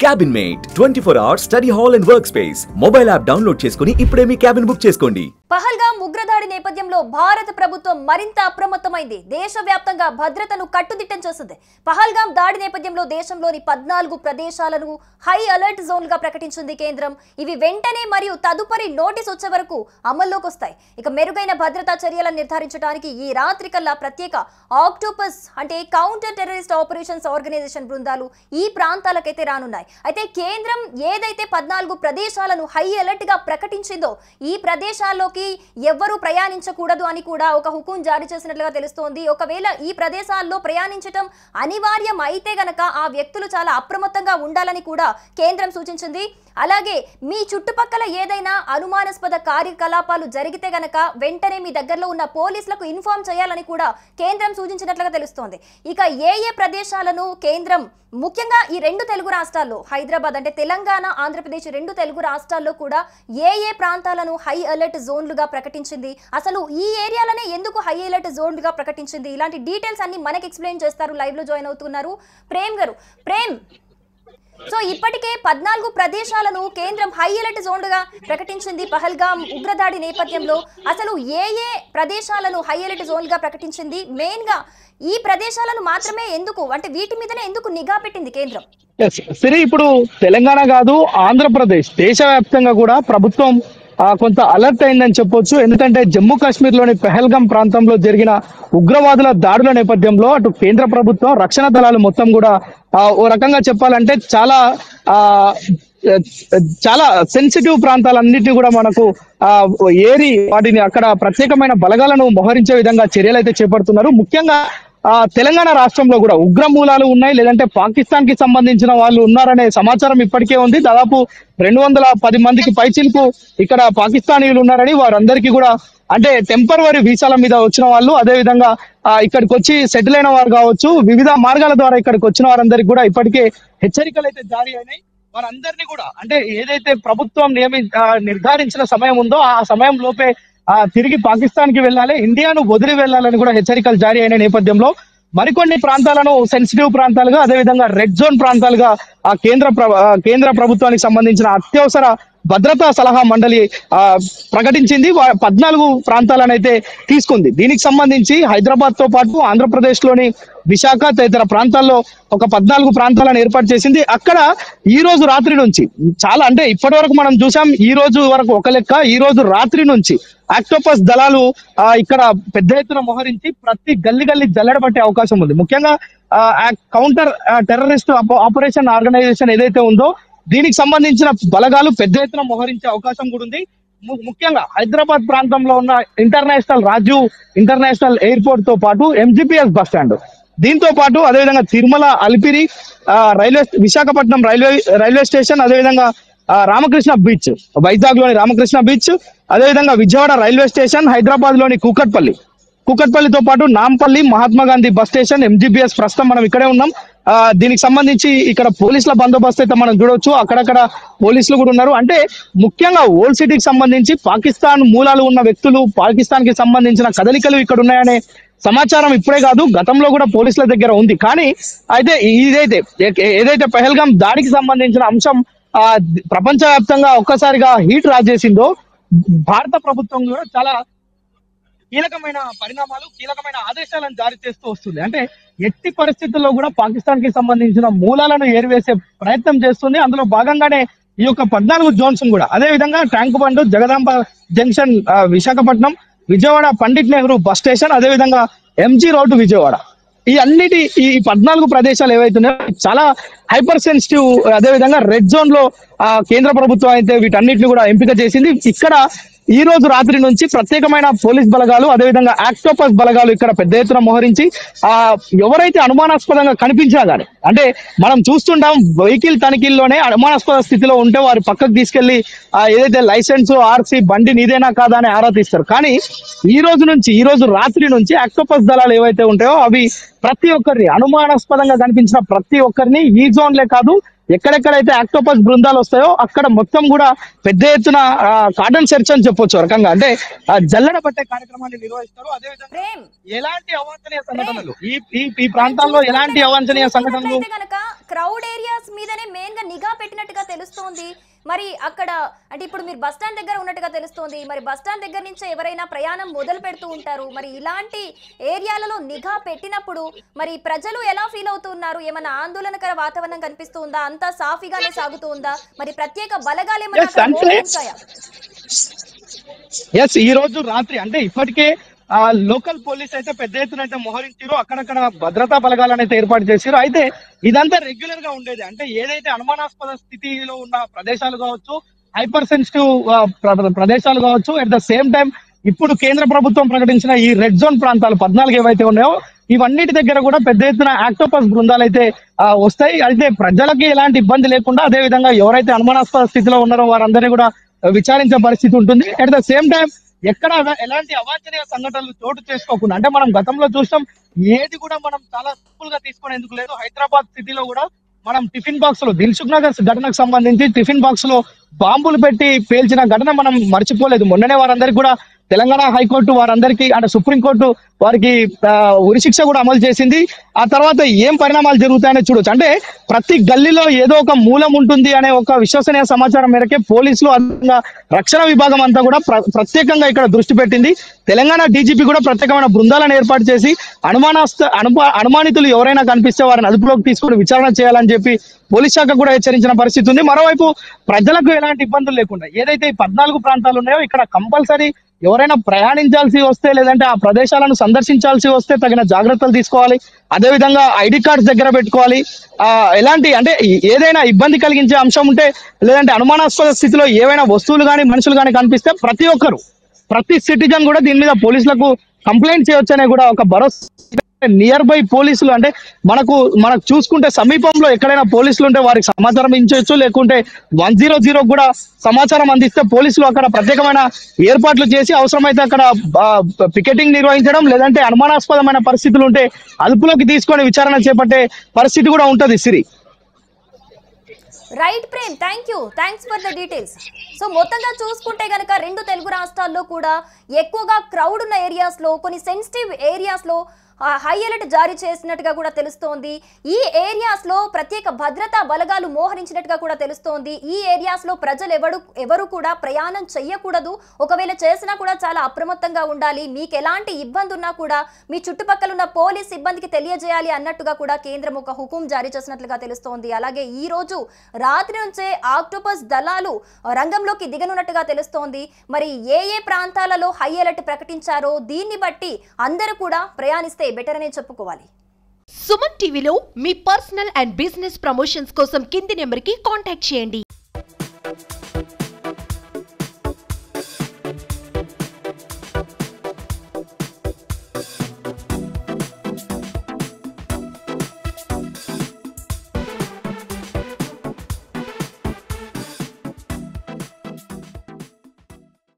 Cabin mate 24 hours study hall and work space mobile app download చేసుకుని ఇప్పుడే మీ cabin book చేసుకోండి. పహల్గాం ఉగ్రదాడి నేపథ్యంలో భారత ప్రభుత్వం మరింత అప్రమత్తమైంది. దేశవ్యాప్తంగా భద్రతను కట్టుదిట్టం చేసింది. పహల్గాం దాడి నేపథ్యంలో దేశంలోని 14 ప్రదేశాలను హై అలర్ట్ జోన్లుగా ప్రకటించింది కేంద్రం. ఇవి వెంటనే మరియు తదుపరి నోటీస్ వచ్చే వరకు అమల్లోకి వస్తాయి. ఇక మెరుగైన భద్రతా చర్యలను నిర్ధారించడానికి ఈ రాత్రి కల్లా ప్రత్యేక ఆక్టోపస్ అంటే కౌంటర్ టెర్రరిస్ట్ ఆపరేషన్స్ ఆర్గనైజేషన్ బృందాలు ఈ ప్రాంతాలకైతే రానున్నాయి. అయితే కేంద్రం ఏదైతే 14 ప్రదేశాలను హై అలర్ట్ గా ప్రకటించిందో ఈ ప్రదేశాల్లోకి ఎవ్వరూ ప్రయాణించకూడదు అని కూడా ఒక హుకుం జారీ చేసినట్లుగా తెలుస్తోంది. ఒకవేళ ఈ ప్రదేశాల్లో ప్రయాణించడం అనివార్యం అయితే గనక ఆ వ్యక్తులు చాలా అప్రమత్తంగా ఉండాలని కూడా కేంద్రం సూచించింది. అలాగే మీ చుట్టుపక్కల ఏదైనా అనుమానాస్పద కార్యకలాపాలు జరిగితే గనక వెంటనే మీ దగ్గరలో ఉన్న పోలీసులకు ఇన్ఫార్మ్ చేయాలని కూడా కేంద్రం సూచించినట్లుగా తెలుస్తోంది. ఇక ఏ ప్రదేశాలను కేంద్రం ముఖ్యంగా ఈ 2 తెలుగు రాష్ట్రాల్లో హైదరాబాద్ అంటే తెలంగాణ, ఆంధ్రప్రదేశ్ 2 తెలుగు రాష్ట్రాల్లో కూడా ఏ ప్రాంతాలను హై అలర్ట్ జోన్లుగా ప్రకటించింది, అసలు ఈ ఏరియాలనే ఎందుకు హై అలర్ట్ జోన్లుగా ప్రకటించింది, ఇలాంటి డీటెయిల్స్ అన్ని మనకి ఎక్స్ప్లెయిన్ చేస్తారు. లైవ్ లో జాయిన్ అవుతున్నారు ప్రేమ్ గారు. ప్రేమ్, సో ఇప్పటికే 14 ప్రదేశాలను కేంద్రం హై అలర్ట్ జోన్లుగా ప్రకటించింది పహల్గాం ఉగ్రదాడి నేపథ్యంలో. అసలు ఏ ప్రదేశాలను హై అలర్ట్ జోన్లుగా ప్రకటించింది, మెయిన్ గా ఈ ప్రదేశాలను మాత్రమే ఎందుకు, అంటే వీటి మీదనే ఎందుకు నిఘా పెట్టింది కేంద్రం? సరే, ఇప్పుడు తెలంగాణ కాదు ఆంధ్రప్రదేశ్ దేశవ్యాప్తంగా కూడా ప్రభుత్వం కొంత అలర్ట్ అయిందని చెప్పొచ్చు. ఎందుకంటే జమ్మూ కాశ్మీర్ లోని పెహల్గాం ప్రాంతంలో జరిగిన ఉగ్రవాదుల దాడుల నేపథ్యంలో అటు కేంద్ర ప్రభుత్వం, రక్షణ దళాలు మొత్తం కూడా ఓ రకంగా చెప్పాలంటే చాలా సెన్సిటివ్ ప్రాంతాలన్నిటిని కూడా మనకు ఏరి వాటిని అక్కడ ప్రత్యేకమైన బలగాలను మోహరించే విధంగా చర్యలు అయితే చేపడుతున్నారు. ముఖ్యంగా తెలంగాణ రాష్ట్రంలో కూడా ఉగ్ర మూలాలు ఉన్నాయి, లేదంటే పాకిస్తాన్ కి సంబంధించిన వాళ్ళు ఉన్నారనే సమాచారం ఇప్పటికే ఉంది. దాదాపు 210 మందికి పైచిలకు ఇక్కడ పాకిస్తానీయులు ఉన్నారని, వారందరికీ కూడా అంటే టెంపరవరీ వీసాల మీద వచ్చిన వాళ్ళు, అదే విధంగా ఇక్కడికి వచ్చి సెటిల్ అయిన వారు కావచ్చు, వివిధ మార్గాల ద్వారా ఇక్కడికి వచ్చిన వారందరికీ కూడా ఇప్పటికే హెచ్చరికలు అయితే జారీ అయినాయి. వారందరినీ కూడా అంటే ఏదైతే ప్రభుత్వం నిర్ధారించిన సమయం ఉందో ఆ సమయం లోపే తిరిగి పాకిస్తాన్ కి వెళ్ళాలి, ఇండియాను వదిలి వెళ్ళాలని కూడా హెచ్చరికలు జారీ అయిన నేపథ్యంలో మరికొన్ని ప్రాంతాలను సెన్సిటివ్ ప్రాంతాలుగా, అదేవిధంగా రెడ్ జోన్ ప్రాంతాలుగా కేంద్ర ప్రభుత్వానికి సంబంధించిన అత్యవసర భద్రతా సలహా మండలి ప్రకటించింది. 14 ప్రాంతాలను అయితే తీసుకుంది. దీనికి సంబంధించి హైదరాబాద్ తో పాటు ఆంధ్రప్రదేశ్ లోని విశాఖ తదితర ప్రాంతాల్లో ఒక 14 ప్రాంతాలను ఏర్పాటు చేసింది. అక్కడ ఈ రోజు రాత్రి నుంచి చాలా అంటే ఇప్పటి వరకు మనం చూసాం, ఈ రోజు వరకు ఒక లెక్క, ఈ రోజు రాత్రి నుంచి ఆక్టోపస్ దళాలు ఇక్కడ పెద్ద ఎత్తున మోహరించి ప్రతి గల్లీ జల్లెడబట్టే అవకాశం ఉంది. ముఖ్యంగా కౌంటర్ టెర్రరిస్ట్ ఆపరేషన్ ఆర్గనైజేషన్ ఏదైతే ఉందో దీనికి సంబంధించిన బలగాలు పెద్ద ఎత్తున మోహరించే అవకాశం కూడా ఉంది. ముఖ్యంగా హైదరాబాద్ ప్రాంతంలో ఉన్న రాజీవ్ ఇంటర్నేషనల్ ఎయిర్పోర్ట్ తో పాటు ఎంజీపీఎస్ బస్ స్టాండ్, దీంతో పాటు అదేవిధంగా తిరుమల, అలిపిరి, విశాఖపట్నం రైల్వే స్టేషన్, అదేవిధంగా రామకృష్ణ బీచ్, వైజాగ్ లోని రామకృష్ణ బీచ్, అదేవిధంగా విజయవాడ రైల్వే స్టేషన్, హైదరాబాద్ లోని కూకట్పల్లితో పాటు Nampally, Mahatma Gandhi bus station, MGBS. ప్రస్తుతం మనం ఇక్కడే ఉన్నాం. దీనికి సంబంధించి ఇక్కడ పోలీసుల బందోబస్తు అయితే మనం చూడవచ్చు. అక్కడక్కడ పోలీసులు కూడా ఉన్నారు. అంటే ముఖ్యంగా ఓల్డ్ సిటీకి సంబంధించి పాకిస్తాన్ మూలాలు ఉన్న వ్యక్తులు, పాకిస్తాన్ కి సంబంధించిన కదలికలు ఇక్కడ ఉన్నాయనే సమాచారం ఇప్పుడే కాదు గతంలో కూడా పోలీసుల దగ్గర ఉంది. కానీ అయితే ఏదైతే పెహల్గాం దాడికి సంబంధించిన అంశం ప్రపంచవ్యాప్తంగా ఒక్కసారిగా హీట్ రాజేసిందో భారత ప్రభుత్వం కూడా చాలా కీలకమైన పరిణామాలు, కీలకమైన ఆదేశాలను జారీ చేస్తూ వస్తుంది. అంటే ఎట్టి పరిస్థితుల్లో కూడా పాకిస్తాన్ కి సంబంధించిన మూలాలను ఏరివేసే ప్రయత్నం చేస్తుంది. అందులో భాగంగానే ఈ యొక్క 14 జోన్స్ కూడా, అదే విధంగా tank bund, Jagadamba junction Visakhapatnam, Vijayawada Pandit Nehru bus station, అదే విధంగా ఎంజీ రోడ్డు విజయవాడ, ఈ 14 ప్రదేశాలు ఏవైతున్నాయో చాలా హైపర్ సెన్సిటివ్, అదే విధంగా రెడ్ జోన్ లో కేంద్ర ప్రభుత్వం అయితే వీటన్నిటిని కూడా ఎంపిక చేసింది. ఇక్కడ ఈ రోజు రాత్రి నుంచి ప్రత్యేకమైన పోలీస్ బలగాలు, అదేవిధంగా ఆక్టోపస్ బలగాలు ఇక్కడ పెద్ద ఎత్తున మోహరించి ఎవరైతే అనుమానాస్పదంగా కనిపించినా కానీ, అంటే మనం చూస్తుంటాం వెహికల్ తనిఖీల్లోనే అనుమానాస్పద స్థితిలో ఉంటే వారి పక్కకు తీసుకెళ్లి ఏదైతే లైసెన్స్, ఆర్సీ, బండి నీదేనా కాదా అని ఆరా తీస్తారు. కానీ ఈ రోజు రాత్రి నుంచి ఆక్టోపస్ దళాలు ఏవైతే ఉంటాయో అవి ప్రతి ఒక్కరిని, అనుమానాస్పదంగా కనిపించిన ప్రతి ఒక్కరిని ఈ జోన్లే కాదు ఎక్కడెక్కడైతే ఆక్టోపస్ బృందాలు వస్తాయో అక్కడ మొత్తం కూడా పెద్ద ఎత్తున కార్డన్ సెర్చ్ అని చెప్పొచ్చు రకంగా. అంటే జల్లెడ పట్టే కార్యక్రమాన్ని నిర్వహిస్తారు. అదేవిధంగా ఎలాంటి అవాంఛనీయ సంఘటనలు ఈ ప్రాంతాల్లో ఎలాంటి అవాంఛనీయ సంఘటనలు పోలీసులు క్రౌడ్ ఏరియాస్ మీదనే మెయిన్ గా నిఘా పెట్టినట్టుగా తెలుస్తోంది. మరి అక్కడ అంటే ఇప్పుడు మీరు బస్ స్టాండ్ దగ్గర ఉన్నట్టుగా తెలుస్తోంది. మరి బస్ స్టాండ్ దగ్గర నుంచి ఎవరైనా ప్రయాణం మొదలు పెడుతూ ఉంటారు. మరి ఇలాంటి ఏరియాలలో నిఘా పెట్టినప్పుడు మరి ప్రజలు ఎలా ఫీల్ అవుతున్నారు? ఏమైనా ఆందోళనకర వాతావరణం కనిపిస్తూ ఉందా? అంతా సాఫీగానే సాగుతూ ఉందా? మరి ప్రత్యేక బలగాలు ఏమైనా మోహరించాయా? ఎస్, ఈ రోజు రాత్రి అంటే ఇప్పటికే లోకల్ పోలీస్ అయితే పెద్ద ఎత్తున అయితే మోహరించారు. అక్కడక్కడ భద్రతా బలగాలను అయితే ఏర్పాటు చేశారు. అయితే ఇదంతా రెగ్యులర్ గా ఉండేది. అంటే ఏదైతే అనుమానాస్పద స్థితిలో ఉన్న ప్రదేశాలు కావచ్చు, హైపర్ సెన్సిటివ్ ప్రదేశాలు కావచ్చు, అట్ ద సేమ్ టైం ఇప్పుడు కేంద్ర ప్రభుత్వం ప్రకటించిన ఈ రెడ్ జోన్ ప్రాంతాలు 14 ఏవైతే ఉన్నాయో ఇవన్నిటి దగ్గర కూడా పెద్ద ఎత్తున ఆక్టోపస్ బృందాలు అయితే వస్తాయి. అయితే ప్రజలకి ఎలాంటి ఇబ్బంది లేకుండా అదే విధంగా ఎవరైతే అనుమానాస్పద స్థితిలో ఉన్నారో వారందరినీ కూడా విచారించే పరిస్థితి ఉంటుంది. అట్ ద సేమ్ టైం ఎక్కడ ఎలాంటి అవాంఛనీయ సంఘటనలు చోటు చేసుకోకుండా అంటే మనం గతంలో చూసాం, ఏది కూడా మనం చాలా సింపుల్ గా తీసుకునేందుకు లేదు. హైదరాబాద్ సిటీలో కూడా మనం టిఫిన్ బాక్స్ లో దిల్సుఖ్ నగర్ ఘటనకు సంబంధించి టిఫిన్ బాక్స్ లో బాంబులు పెట్టి పేల్చిన ఘటన మనం మర్చిపోలేదు. మొన్ననే వారందరికీ కూడా తెలంగాణ హైకోర్టు వారందరికీ అంటే సుప్రీంకోర్టు వారికి ఉరిశిక్ష కూడా అమలు చేసింది. ఆ తర్వాత ఏం పరిణామాలు జరుగుతాయని చూడొచ్చు. అంటే ప్రతి గల్లీలో ఏదో ఒక మూలం ఉంటుంది అనే ఒక విశ్వసనీయ సమాచారం మేరకే పోలీసులు రక్షణ విభాగం అంతా కూడా ప్రత్యేకంగా ఇక్కడ దృష్టి పెట్టింది. తెలంగాణ డీజీపీ కూడా ప్రత్యేకమైన బృందాలను ఏర్పాటు చేసి అనుమానితులు ఎవరైనా కనిపిస్తే వారిని అదుపులోకి తీసుకుని విచారణ చేయాలని చెప్పి పోలీస్ శాఖ కూడా హెచ్చరించిన పరిస్థితి ఉంది. మరోవైపు ప్రజలకు ఎలాంటి ఇబ్బందులు లేకుండా ఏదైతే 14 ప్రాంతాలు ఉన్నాయో ఇక్కడ కంపల్సరీ ఎవరైనా ప్రయాణించాల్సి వస్తే లేదంటే ఆ ప్రదేశాలను సందర్శించాల్సి వస్తే తగిన జాగ్రత్తలు తీసుకోవాలి. అదేవిధంగా ఐడి కార్డ్స్ దగ్గర పెట్టుకోవాలి. ఎలాంటి అంటే ఏదైనా ఇబ్బంది కలిగించే అంశం ఉంటే లేదంటే అనుమానాస్పద స్థితిలో ఏవైనా వస్తువులు కానీ మనుషులు కానీ కనిపిస్తే ప్రతి సిటిజన్ కూడా దీని మీద పోలీసులకు కంప్లైంట్ చేయొచ్చు అనే కూడా ఒక భరోసా. నియర్ బై పోలీసులు అంటే మనకు చూసుకుంటే సమీపంలో ఎక్కడైనా పోలీసులు ఉంటే వారికి సమాచారం ఇచ్చవచ్చు, లేకుంటే 100 కూడా సమాచారం అందిస్తే పోలీసులు అక్కడ ప్రత్యేకమైన ఏర్పాట్లు చేసి అవసరమైతే అక్కడ పికెటింగ్ నిర్వహించడం లేదంటే అనుమానాస్పదమైన పరిస్థితులు ఉంటే అదుపులోకి తీసుకొని విచారణ చేపట్టే పరిస్థితి కూడా ఉంటది. Siri right Prem, thanks for the details. So మొత్తంగా చూసుకుంటే గనక 2 తెలుగు రాష్ట్రాల్లో కూడా ఎక్కువగా క్రౌడ్ ఉన్న ఏరియాస్ లో కొన్ని సెన్సిటివ్ ఏరియాస్ లో హై అలర్ట్ జారీ చేసినట్టుగా కూడా తెలుస్తోంది. ఈ ఏరియాస్ లో ప్రత్యేక భద్రతా బలగాలు మోహరించినట్టుగా కూడా తెలుస్తోంది. ఈ ఏరియాస్ లో ప్రజలు ఎవరు కూడా ప్రయాణం చెయ్యకూడదు. ఒకవేళ చేసినా కూడా చాలా అప్రమత్తంగా ఉండాలి. మీకు ఎలాంటి ఇబ్బంది ఉన్నా కూడా మీ చుట్టుపక్కల ఉన్న పోలీస్ సిబ్బందికి తెలియజేయాలి అన్నట్టుగా కూడా కేంద్రం ఒక హుకుం జారీ చేసినట్లుగా తెలుస్తోంది. అలాగే ఈ రోజు రాత్రి నుంచే ఆక్టోపస్ దళాలు రంగంలోకి దిగనున్నట్టుగా తెలుస్తోంది. మరి ఏ ప్రాంతాలలో హై అలర్ట్ ప్రకటించారో దీన్ని బట్టి అందరూ కూడా ప్రయాణిస్తే బెటర్ అనే చెప్పుకోవాలి. సుమన్ టీవీలో మీ పర్సనల్ అండ్ బిజినెస్ ప్రమోషన్స్ కోసం కింది నెంబర్కి కాంటాక్ట్ చేయండి.